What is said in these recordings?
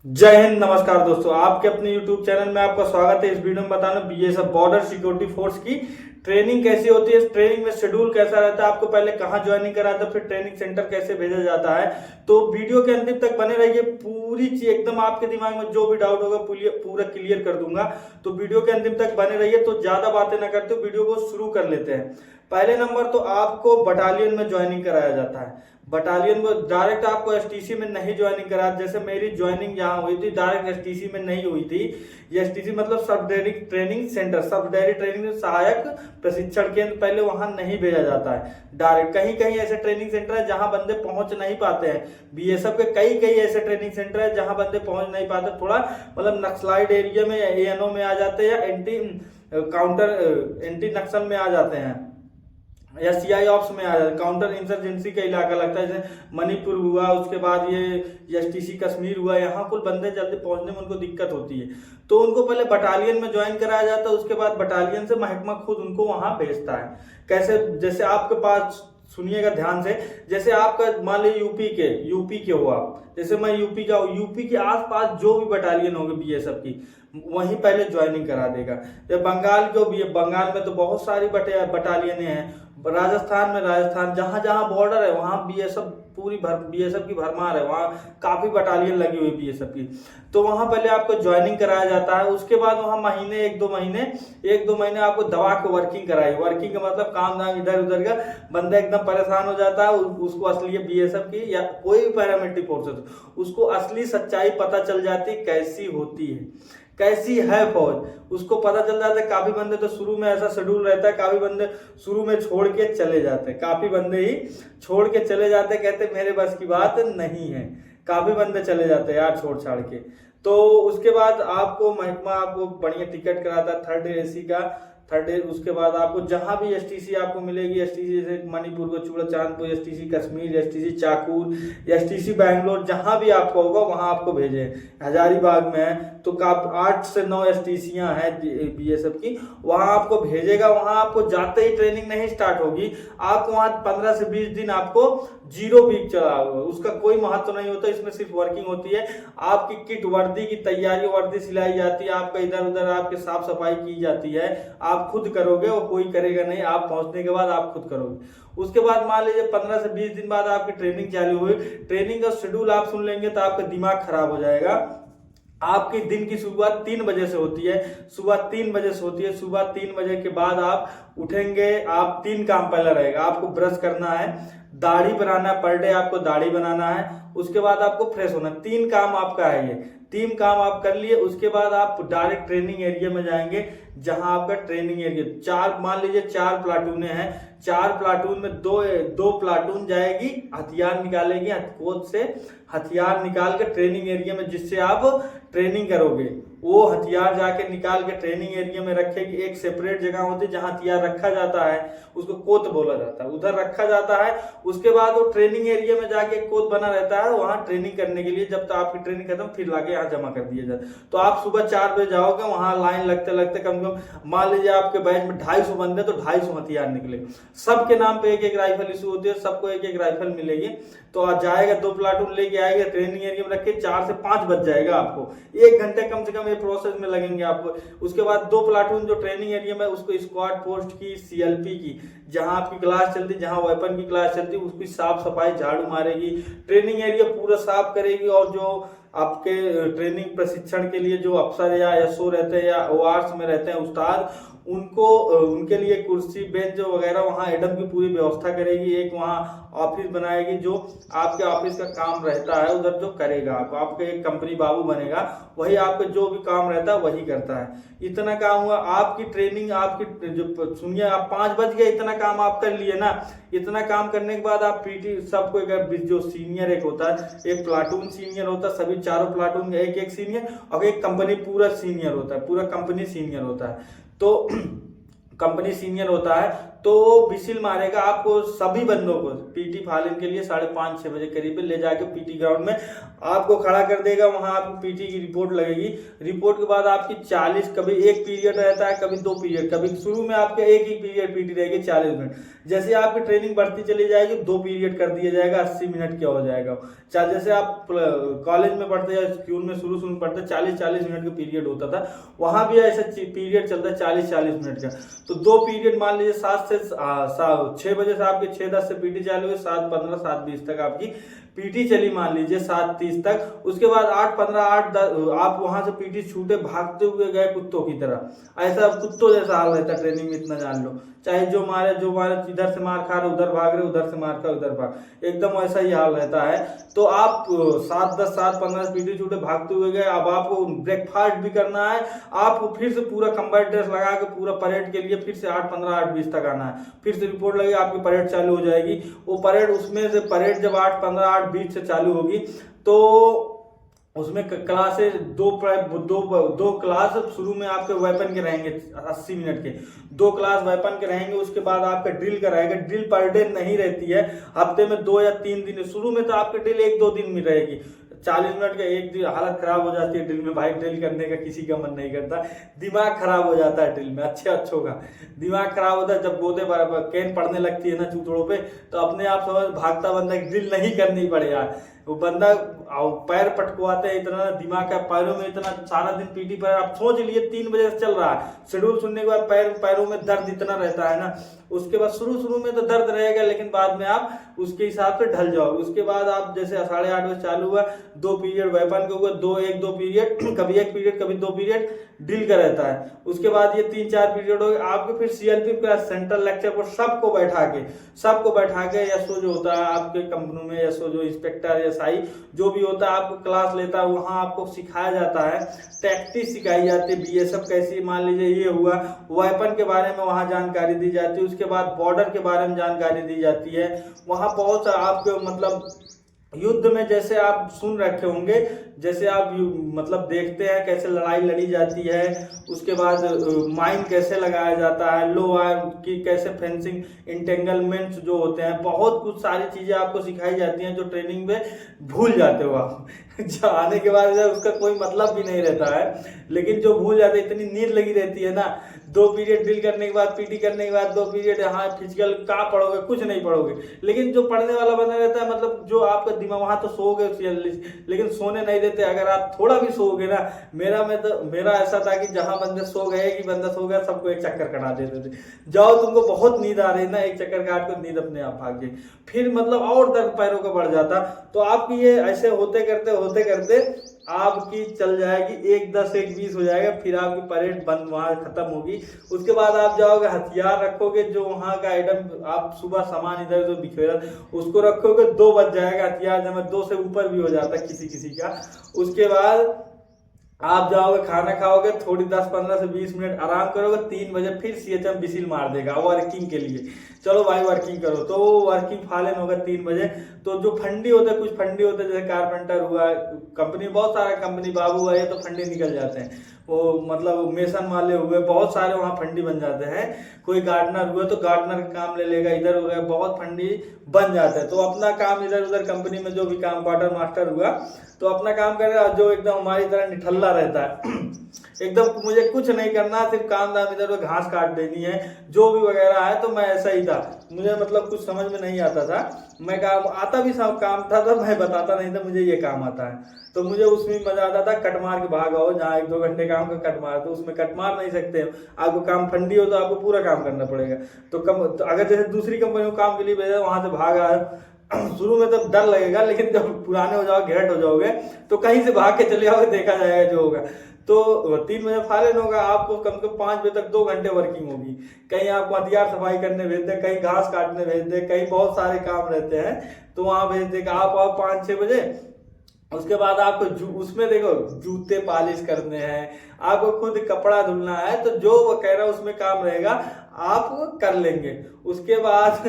जय हिंद। नमस्कार दोस्तों, आपके अपने YouTube चैनल में आपका स्वागत है। इस वीडियो में बताना बीएसएफ बॉर्डर सिक्योरिटी फोर्स की ट्रेनिंग कैसी होती है, ट्रेनिंग में शेड्यूल कैसा रहता है, आपको पहले कहाँ ज्वाइनिंग कराता है, फिर ट्रेनिंग सेंटर कैसे भेजा जाता है। तो वीडियो के अंतिम तक बने रहिए। पूरी चीज एकदम आपके दिमाग में जो भी डाउट होगा पूरा क्लियर कर दूंगा। तो वीडियो के अंतिम तक बने रहिए। तो ज्यादा बातें ना करते हुए वीडियो को शुरू कर लेते हैं। पहले नंबर तो आपको बटालियन में ज्वाइनिंग कराया जाता है। बटालियन में डायरेक्ट आपको एसटीसी में नहीं ज्वाइनिंग करा। जैसे मेरी ज्वाइनिंग यहाँ हुई थी, डायरेक्ट एसटीसी में नहीं हुई थी। ये एसटीसी मतलब सब डेयरी ट्रेनिंग सेंटर, सब डेयरी ट्रेनिंग सहायक प्रशिक्षण केंद्र, पहले वहां नहीं भेजा जाता है डायरेक्ट। कहीं कहीं ऐसे ट्रेनिंग सेंटर है जहां बंदे पहुंच नहीं पाते हैं। बीएसएफ के कई कई ऐसे ट्रेनिंग सेंटर है जहां बंदे पहुंच नहीं पाते, थोड़ा मतलब नक्सलाइट एरिया में, एएनओ में आ जाते हैं, या एंटी नक्सल में आ जाते हैं, या सीआई ऑप्स में आ जाता है। काउंटर इंसर्जेंसी का इलाका लगता है, जैसे मणिपुर हुआ, उसके बाद ये एसटीसी कश्मीर हुआ। यहाँ कुल बंदे जल्दी पहुंचने में उनको दिक्कत होती है, तो उनको पहले बटालियन में ज्वाइन कराया जाता है। उसके बाद बटालियन से महकमा खुद उनको वहां भेजता है। कैसे? जैसे आपके पास, सुनिएगा ध्यान से, जैसे आपका मान लीजिए यूपी के हो आप, जैसे मैं यूपी का हूँ, यूपी के आसपास जो भी बटालियन होगी बीएसएफ की, वहीं पहले ज्वाइनिंग करा देगा। जब बंगाल को भी, बंगाल में तो बहुत सारी बटालियन हैं। राजस्थान जहां जहां बॉर्डर है वहां बीएसएफ बीएसएफ की भरमार है। वहां काफी बटालियन लगी हुई बीएसएफ की। तो वहां पहले आपको ज्वाइनिंग कराया जाता है। उसके बाद वहां एक दो महीने आपको दबा के वर्किंग कराई। वर्किंग का मतलब काम धाम इधर उधर का, बंदा एकदम परेशान हो जाता है। उसको असली बीएसएफ की या कोई भी पैरामिलिट्री फोर्सेस, उसको असली सच्चाई पता चल जाती कैसी होती है, कैसी है फौज, उसको पता चल जाता है। काफी बंदे तो शुरू में ऐसा शेड्यूल रहता है, काफी बंदे शुरू में छोड़ के चले जाते हैं, काफी बंदे ही छोड़ के चले जाते, कहते मेरे बस की बात नहीं है। काफी बंदे चले जाते हैं यार छोड़ छाड़ के। तो उसके बाद आपको महकमा आपको बढ़िया टिकट कराता है, थर्ड एसी का। उसके बाद आपको जहां भी एसटीसी आपको मिलेगी, एसटीसी जैसे मणिपुर को चूड़ा Chandpur, STC Kashmir, STC Chakur, STC Bangalore, जहां भी आपको होगा वहां आपको भेजे। हजारीबाग में है तो 8 से 9 एसटीसियां हैं बीएसएफ की, वहां आपको भेजेगा। वहां आपको जाते ही ट्रेनिंग नहीं स्टार्ट होगी, आपको वहां 15 से 20 दिन आपको 0 वीक चला होगा। उसका कोई महत्व नहीं होता, इसमें सिर्फ वर्किंग होती है। आपकी किट वर्दी की तैयारी, वर्दी सिलाई जाती है, आपका इधर उधर आपके साफ सफाई की जाती है। आप खुद करोगे, वो कोई करेगा नहीं। आप पहुंचने के बाद आप खुद करोगे। उसके बाद मान लीजिए 15 से 20 दिन बाद आपकी ट्रेनिंग चालू हुई। ट्रेनिंग का शेड्यूल आप सुन लेंगे तो आपका दिमाग खराब हो जाएगा। आपकी दिन की शुरुआत 3 बजे से होती है। सुबह 3 बजे से होती है। सुबह 3 बजे के बाद आप उठेंगे। आप 3 काम पहले रहेगा, आपको ब्रश करना है, दाढ़ी बनाना, पर डे आपको दाढ़ी बनाना है। उसके बाद आपको फ्रेश होना। 3 काम आपका है ये। 3 काम आप कर लिए, उसके बाद आप डायरेक्ट ट्रेनिंग एरिया में जाएंगे, जहां आपका ट्रेनिंग एरिया मान लीजिए 4 प्लाटूने हैं। 4 प्लाटून में दो प्लाटून जाएगी, हथियार निकालेगी, कोच से हथियार निकाल के ट्रेनिंग एरिया में, जिससे आप ट्रेनिंग करोगे, वो हथियार जाके निकाल के ट्रेनिंग एरिया में रखेगी। एक सेपरेट जगह होती है जहां हथियार रखा जाता है, उसको कोत बोला जाता है, उधर रखा जाता है। उसके बाद वो ट्रेनिंग एरिया में जाके एक कोत बना रहता है, वहां ट्रेनिंग करने के लिए, जब तक आपकी ट्रेनिंग खत्म फिर लाके यहाँ जमा कर दिया जाता है। तो आप सुबह 4 बजे जाओगे, वहां लाइन लगते लगते कम से कम मान लीजिए आपके बैच में 250 बंदे, तो 250 हथियार निकले। सबके नाम पे एक एक राइफल इशू होती है, सबको एक एक राइफल मिलेगी। तो आज जाएगा, 2 प्लाटून लेके आएगा, ट्रेनिंग एरिया में रखे, 4 से 5 बज जाएगा आपको। 1 घंटे कम से कम ये प्रोसेस में लगेंगे आपको। उसके बाद 2 प्लाटून जो ट्रेनिंग एरिया में, उसको स्क्वाड पोस्ट की, सीएलपी की, जहां आपकी क्लास चलती, जहां वेपन की क्लास चलती, उसकी साफ सफाई, झाड़ू मारेगी, ट्रेनिंग एरिया पूरा साफ करेगी। और जो आपके ट्रेनिंग प्रशिक्षण के लिए जो अफसर या एसओ रहते हैं, या ओआरस में रहते हैं उस्ताद, उनको उनके लिए कुर्सी बेंच वगैरह वहाँ एडम की पूरी व्यवस्था करेगी। एक वहाँ ऑफिस बनाएगी, जो आपके ऑफिस का काम रहता है उधर जो करेगा, आपके एक कंपनी बाबू बनेगा, वही आपके जो भी काम रहता है वही करता है। इतना काम हुआ आपकी ट्रेनिंग। आपकी जो सुनिए, आप 5 बज गए, इतना काम आप कर लिए ना। इतना काम करने के बाद आप पीटी सबको, जो सीनियर एक होता है, एक प्लाटून सीनियर होता है, सभी चारों प्लाटून एक एक सीनियर, और एक कंपनी पूरा सीनियर होता है, पूरा कंपनी सीनियर होता है। तो कंपनी सीनियर होता है, तो विसिल मारेगा आपको सभी बंदों को पीटी फालिन के लिए 5:30-6 बजे करीब ले जाके पीटी ग्राउंड में आपको खड़ा कर देगा। वहां आपको पीटी की रिपोर्ट लगेगी। रिपोर्ट के बाद आपकी 40, कभी एक पीरियड रहता है, कभी 2 पीरियड, कभी शुरू में आपके एक ही पीरियड पीटी रहेगी 40 मिनट। जैसे आपकी ट्रेनिंग बढ़ती चली जाएगी 2 पीरियड कर दिया जाएगा, 80 मिनट क्या हो जाएगा। जैसे आप कॉलेज में पढ़ते या स्कूल में शुरू में पढ़ते 40-40 मिनट का पीरियड होता था, वहां भी ऐसा पीरियड चलता है 40-40 मिनट का। तो 2 पीरियड मान लीजिए 7 से 6 बजे से आपके 6:10 से पीटी चालू है, 7:15 7:20 तक आपकी पीटी चली मान लीजिए 7:30 तक। उसके बाद 8:15 8:10 आप वहां से पीटी छूटे भागते हुए गए कुत्तों की तरह। ऐसा कुत्तों जैसा हाल रहता है ट्रेनिंग में, इतना जान लो। चाहे जो मारे इधर से मार खा रहे उधर भाग रहे, उधर से मार खा उधर भाग, एकदम ऐसा ही हाल रहता है। तो आप 7:10 7:15 पीटी छूटे भागते हुए गए। अब आपको ब्रेकफास्ट भी करना है, आपको फिर से पूरा कंबाइंड ड्रेस लगा के पूरा परेड के लिए फिर से 8:15 8:20 तक आना है। फिर से रिपोर्ट लगेगी, आपकी परेड चालू हो जाएगी। वो परेड, उसमें से परेड जब 8:15 8:20 से चालू होगी तो उसमें क्लासेस दो क्लास शुरू में आपके वेपन के रहेंगे 80 मिनट के, 2 क्लास वेपन के रहेंगे। उसके बाद आपका ड्रिल कराएगा। ड्रिल पर डे नहीं रहती है, हफ्ते में 2 या 3 दिन। शुरू में तो आपकी ड्रिल 1-2 दिन में रहेगी, 40 मिनट का एक दिन। हालत खराब हो जाती है ड्रिल में भाई, ड्रिल करने का किसी का मन नहीं करता, दिमाग खराब हो जाता है ड्रिल में। अच्छों का दिमाग खराब होता है जब गोदे कैन पड़ने लगती है ना चूतड़ों पे, तो अपने आप समझ भागता बंदा ड्रिल नहीं करनी पड़े यार। वो बंदा पैर पटकवाते हैं इतना, दिमाग का पैरों में इतना सारा दिन पीटी पर। आप सोच लिए 3 बजे से चल रहा है, शेड्यूल सुनने के बाद पैरों में दर्द इतना रहता है ना। उसके बाद शुरू में तो दर्द रहेगा, लेकिन बाद में आप उसके हिसाब से ढल जाओ। उसके बाद आप जैसे 8:30 बजे चालू हुआ, 2 पीरियड वेपन के हुए, 1-2 पीरियड, कभी 1 पीरियड कभी 2 पीरियड ड्रिल का रहता है। उसके बाद ये 3-4 पीरियड हो गए आपके। फिर सीएलपी का सेंट्रल लेक्चर पर सबको बैठा के एसओ जो होता है आपके कंपनी में, एसओ जो इंस्पेक्टर एसआई जो भी होता है आपको क्लास लेता है। वहां आपको सिखाया जाता है, टैक्टिक्स सिखाई जाती है, बीएसएफ कैसी, मान लीजिए ये हुआ, वेपन के बारे में वहां जानकारी दी जाती है। उसके बाद बॉर्डर के बारे में जानकारी दी जाती है। वहां बहुत सा आपको मतलब युद्ध में जैसे आप सुन रखे होंगे, जैसे आप मतलब देखते हैं कैसे लड़ाई लड़ी जाती है। उसके बाद माइन कैसे लगाया जाता है, लो वायर की कैसे फेंसिंग, इंटेंगलमेंट्स जो होते हैं, बहुत कुछ सारी चीजें आपको सिखाई जाती हैं जो ट्रेनिंग में भूल जाते हो आप। आने के बाद उसका कोई मतलब भी नहीं रहता है, लेकिन जो भूल जाते, इतनी नींद लगी रहती है ना। 2 पीरियड ड्रिल करने के बाद, पीटी करने के बाद 2 पीरियड यहाँ फिजिकल का पढ़ोगे, कुछ नहीं पढ़ोगे। लेकिन जो पढ़ने वाला बंदा रहता है, मतलब जो आपका दिमाग, वहां तो सोओगे लेकिन सोने नहीं देते। अगर आप थोड़ा भी सोओगे ना, मेरा ऐसा था कि जहां बंदे सो गए कि बंदा सो गया, सबको एक चक्कर काटा देते थे। जाओ तुमको बहुत नींद आ रही है ना, एक चक्कर काट को नींद अपने आप भाग गई। फिर मतलब और दर्द पैरों का बढ़ जाता। तो आपकी ये ऐसे होते करते आपकी चल जाएगी 1:10 1:20 हो जाएगा। फिर आपकी परेड बंद वहां खत्म होगी। उसके बाद आप जाओगे, हथियार रखोगे, जो वहां का आइटम आप सुबह सामान इधर उधर बिखेरा उसको रखोगे, 2 बज जाएगा। हथियार जब 2 से ऊपर भी हो जाता है किसी का। उसके बाद आप जाओगे, खाना खाओगे, थोड़ी 10-15 से 20 मिनट आराम करोगे, 3 बजे फिर सीएचएम विसिल मार देगा वर्किंग के लिए। चलो भाई वर्किंग करो। तो वर्किंग फालन होगा 3 बजे। तो जो फंडी होते हैं, कुछ फंडी होते हैं, जैसे कारपेंटर हुआ, कंपनी बहुत सारा कंपनी बाबू हुआ, ये तो फंडी निकल जाते हैं। वो मतलब मेसन वाले हुए, बहुत सारे वहाँ फंडी बन जाते हैं। कोई गार्डनर हुआ तो गार्डनर का काम ले लेगा, इधर हो गया, बहुत फंडी बन जाते हैं। तो अपना काम इधर उधर कंपनी में जो भी काम, क्वार्टर मास्टर हुआ तो अपना काम करेगा। जो एकदम हमारी तरह निठल्ला रहता है एकदम मुझे कुछ नहीं करना, सिर्फ काम दाम इधर उधर घास काट देनी है, जो भी वगैरह है। तो मैं ऐसा ही था, मुझे मतलब कुछ समझ में नहीं आता था। मैं काम आता भी सब काम था तो मैं बताता नहीं था मुझे ये काम आता है। तो मुझे उसमें मजा आता था, कट मार के भाग आओ, जहाँ 1-2 घंटे काम का कट मार, तो उसमें कट मार नहीं सकते। आपको काम फंडी हो तो आपको पूरा काम करना पड़ेगा। तो अगर जैसे दूसरी कंपनी को काम के लिए भेजा, वहां से भाग आए, शुरू में तो डर लगेगा, लेकिन जब पुराने हो जाओगे, घेट हो जाओगे, तो कहीं से भाग के चले आओगे, देखा जाएगा जो होगा। तो 3 बजे फालन होगा, आपको कम से कम 5 बजे तक 2 घंटे वर्किंग होगी। कहीं आपको हथियार सफाई करने भेज दे, कहीं घास काटने भेज दे, कहीं बहुत सारे काम रहते हैं तो वहां भेज देगा। आप आओ 5-6 बजे। उसके बाद आपको उसमें देखो जूते पॉलिश करने हैं, आपको खुद कपड़ा धुलना है, तो जो वो कह रहा है उसमें काम रहेगा आप कर लेंगे। उसके बाद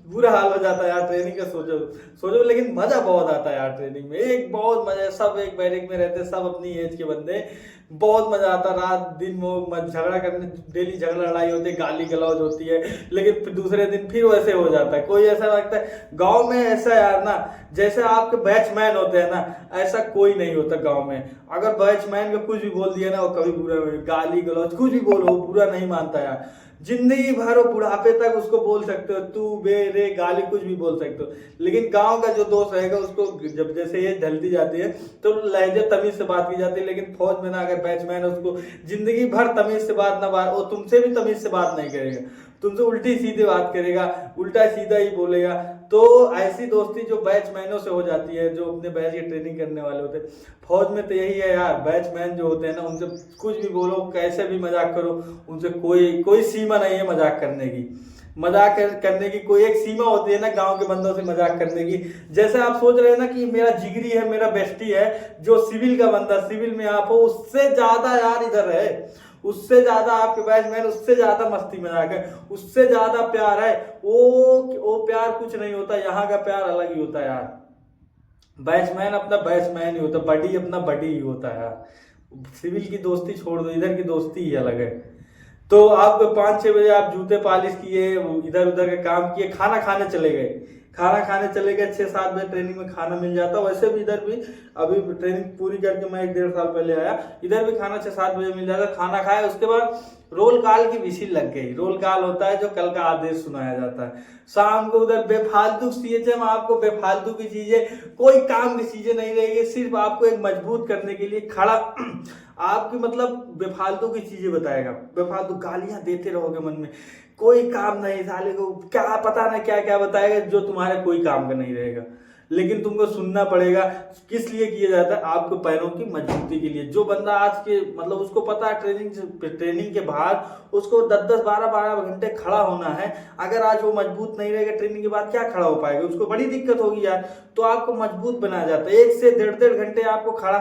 बुरा हाल हो जाता है यार ट्रेनिंग का। सोचो सोचो, लेकिन मजा बहुत आता है यार ट्रेनिंग में, एक बहुत मजा है। सब एक बैरिक में रहते, सब अपनी एज के बंदे, बहुत मजा आता है। रात दिन वो झगड़ा करने, डेली झगड़ा लड़ाई होती है, गाली गलौज होती है, लेकिन फिर दूसरे दिन फिर वैसे हो जाता है। कोई ऐसा लगता है गांव में ऐसा यार ना, जैसे आपके बैचमैन होते हैं ना, ऐसा कोई नहीं होता गांव में। अगर बैचमैन को कुछ भी बोल दिया ना, वो कभी बुरा, गाली गलौज कुछ भी बोलो बुरा नहीं मानता यार। जिंदगी भर वो बुढ़ापे तक उसको बोल सकते हो तू बे रे, गाली कुछ भी बोल सकते हो। लेकिन गांव का जो दोस्त रहेगा उसको जब जैसे ये ढलती जाती है तो लहजे तमीज से बात की जाती है। लेकिन फौज में ना अगर बैचमैन है, उसको जिंदगी भर तमीज से बात ना बात, वो तुमसे भी तमीज से बात नहीं करेगा, तुमसे उल्टी सीधी बात करेगा, उल्टा सीधा ही बोलेगा। तो ऐसी दोस्ती जो बैचमैनों से हो जाती है, जो अपने बैच की ट्रेनिंग करने वाले होते हैं फौज में, तो यही है यार। बैचमैन जो होते हैं ना, उनसे कुछ भी बोलो, कैसे भी मजाक करो, उनसे कोई कोई सीमा नहीं है मजाक करने की। मजाक करने की कोई एक सीमा होती है ना गांव के बंदों से मजाक करने की। जैसे आप सोच रहे हैं ना कि मेरा जिगरी है, मेरा बेस्टी है, जो सिविल का बंदा, सिविल में आप हो, उससे ज्यादा यार इधर है, उससे ज्यादा आपके बैचमैन, उससे ज्यादा मस्ती मजाक है, उससे ज्यादा प्यार है। वो प्यार कुछ नहीं होता, यहाँ का प्यार अलग ही होता है यार। बैट्समैन अपना बैट्समैन ही होता, बडी अपना बडी ही होता है यार। सिविल की दोस्ती छोड़ दो, इधर की दोस्ती ही अलग है। तो आप 5-6 बजे आप जूते पॉलिश किए, इधर उधर का काम किए, खाना खाने चले गए, खाना खाने चले गए, 6-7 बजे ट्रेनिंग में खाना मिल जाता। वैसे भी इधर भी अभी ट्रेनिंग पूरी करके मैं 1-1.5 साल पहले आया, इधर भी खाना 6-7 बजे मिल जाता। खाना खाया, उसके बाद रोल कॉल की विसिल लग गई। रोल कॉल होता है जो कल का आदेश सुनाया जाता है। शाम को उधर बेफालतू सीएचएम आपको बेफालतू की चीजें, कोई काम की चीजें नहीं रहेगी, सिर्फ आपको एक मजबूत करने के लिए खड़ा आपकी मतलब बेफालतू की चीजें बताएगा, बेफालतू गालियां देते रहोगे मन में, कोई काम नहीं, साले को क्या पता ना क्या क्या बताएगा जो तुम्हारे कोई काम का नहीं रहेगा, लेकिन तुमको सुनना पड़ेगा। किस लिए किया जाता है? आपके पैरों की मजबूती के लिए। जो बंदा आज के मतलब उसको पता है ट्रेनिंग के बाद उसको 10-10, 12-12 घंटे खड़ा होना है, अगर आज वो मजबूत नहीं रहेगा ट्रेनिंग के बाद क्या खड़ा हो पाएगा, उसको बड़ी दिक्कत होगी यार। तो आपको मजबूत बनाया जाता है, 1 से 1.5 घंटे आपको खड़ा।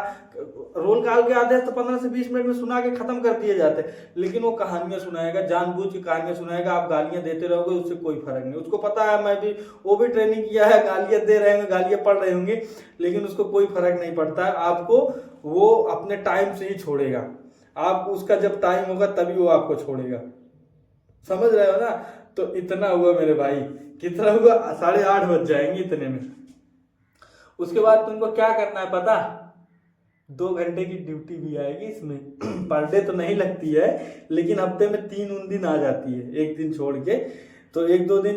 रोल कॉल के आदेश तो 15 से 20 मिनट में सुना के खत्म कर दिए जाते हैं, लेकिन वो कहानियां सुनाएगा, जानबूझ की कहानियां सुनाएगा, आप गालियां देते रहोगे, उससे कोई फर्क नहीं। उसको पता है, मैं भी वो भी ट्रेनिंग किया है, गालियां दे रहे होंगे, गालियां पड़ रही होंगी, लेकिन उसको कोई फर्क नहीं पड़ता है। आपको वो अपने टाइम से ही छोड़ेगा, आप उसका जब टाइम होगा तभी वो आपको छोड़ेगा, समझ रहे हो ना। तो इतना हुआ मेरे भाई, कितना हुआ, 8:30 बज जाएंगे इतने में। उसके बाद तुमको क्या करना है पता, 2 घंटे की ड्यूटी भी आएगी इसमें। पर डे तो नहीं लगती है, लेकिन हफ्ते में 3 दिन आ जाती है, एक दिन छोड़ के। तो 1-2 दिन,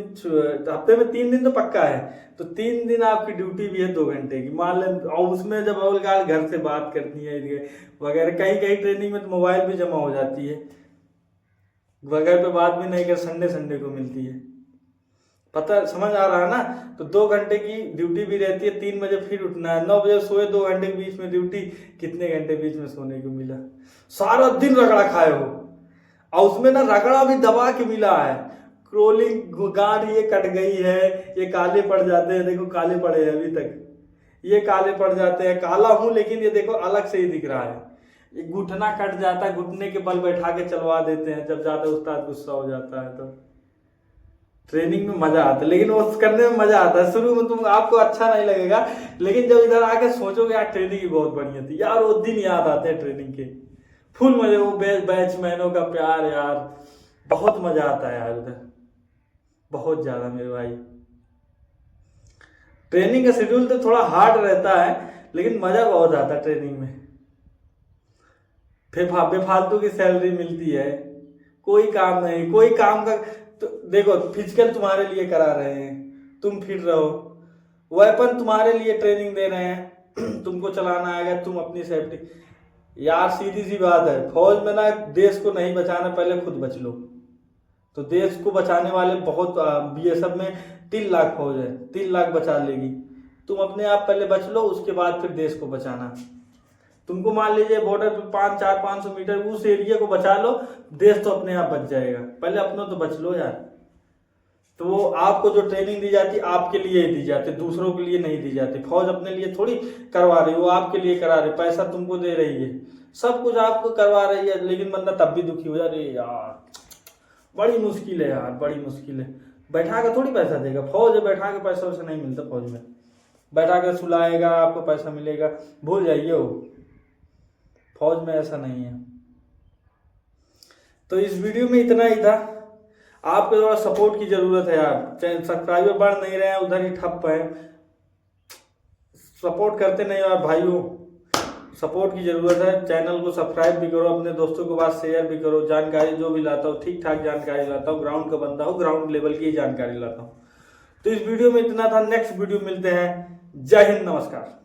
हफ्ते में 3 दिन तो पक्का है, तो 3 दिन आपकी ड्यूटी भी है 2 घंटे की, मान लें। और उसमें जब अवलगाल घर से बात करनी है वगैरह, कहीं कहीं ट्रेनिंग में तो मोबाइल भी जमा हो जाती है, वगैरह पे बात भी नहीं कर, संडे को मिलती है, पता समझ आ रहा है ना। तो 2 घंटे की ड्यूटी भी रहती है, 3 बजे फिर उठना है, 9 बजे सोए, 2 घंटे के बीच में ड्यूटी, कितने घंटे बीच में सोने को मिला, सारा दिन रगड़ा खाए हो। और उसमें ना रगड़ा भी दबा के मिला है, क्रोलिंग गांठ ये कट गई है, ये काले पड़ जाते हैं, देखो काले पड़े हैं अभी तक, ये काले पड़ जाते हैं, काला हूं लेकिन ये देखो अलग से ही दिख रहा है। ये घुटना कट जाता है, घुटने के बल बैठा के चलवा देते हैं, जब ज्यादा उस्ताद गुस्सा हो जाता है तो। ट्रेनिंग में मजा आता है, लेकिन वो करने में मजा आता है। शुरू में तुम आपको अच्छा नहीं लगेगा, लेकिन जब इधर आके सोचोगे यार ट्रेनिंग ही बहुत बढ़िया थी यार, वो दिन याद आते हैं ट्रेनिंग के, फुल मजे, वो बैचमैनों का प्यार यार, बहुत मजा आता है यार उधर, बहुत ज्यादा मेरे भाई। ट्रेनिंग का शेड्यूल तो थोड़ा हार्ड रहता है, लेकिन मजा बहुत आता है ट्रेनिंग में। फिर बेफालतू की सैलरी मिलती है, कोई काम नहीं, कोई काम का। तो देखो फिजिकल तुम्हारे लिए करा रहे हैं, तुम फिट रहो, वेपन तुम्हारे लिए ट्रेनिंग दे रहे हैं, तुमको चलाना आएगा, तुम अपनी सेफ्टी। यार सीधी सी बात है, फौज में ना देश को नहीं बचाना, पहले खुद बच लो। तो देश को बचाने वाले बहुत, बीएसएफ में 3 लाख फौज है, 3 लाख बचा लेगी। तुम अपने आप पहले बच लो, उसके बाद फिर देश को बचाना। तुमको मान लीजिए बॉर्डर पे 400-500 मीटर उस एरिया को बचा लो, देश तो अपने आप बच जाएगा, पहले अपनों तो बच लो यार। तो वो आपको जो ट्रेनिंग दी जाती है आपके लिए दी जाती है, दूसरों के लिए नहीं दी जाती। फौज अपने लिए थोड़ी करवा रही है, वो आपके लिए करा रही है, पैसा तुमको दे रही है, सब कुछ आपको करवा रही है, लेकिन बंदा तब भी दुखी हो जा रही है यार, बड़ी मुश्किल है यार, बड़ी मुश्किल है। बैठा के थोड़ी पैसा देगा। फौज है, बैठा के पैसा वैसा नहीं मिलता फौज में। बैठा के सुलाएगा, आपको पैसा मिलेगा, भूल जाइए वो, फौज में ऐसा नहीं है। तो इस वीडियो में इतना ही था। आपको थोड़ा सपोर्ट की जरूरत है यार, सब्सक्राइबर बढ़ नहीं रहे हैं, उधर ही ठप है, सपोर्ट करते नहीं यार भाइयों, सपोर्ट की जरूरत है। चैनल को सब्सक्राइब भी करो, अपने दोस्तों के पास शेयर भी करो। जानकारी जो भी लाता हूँ ठीक ठाक जानकारी लाता हूँ, ग्राउंड का बंदा हूँ, ग्राउंड लेवल की जानकारी लाता हूँ। तो इस वीडियो में इतना था, नेक्स्ट वीडियो मिलते हैं। जय हिंद, नमस्कार।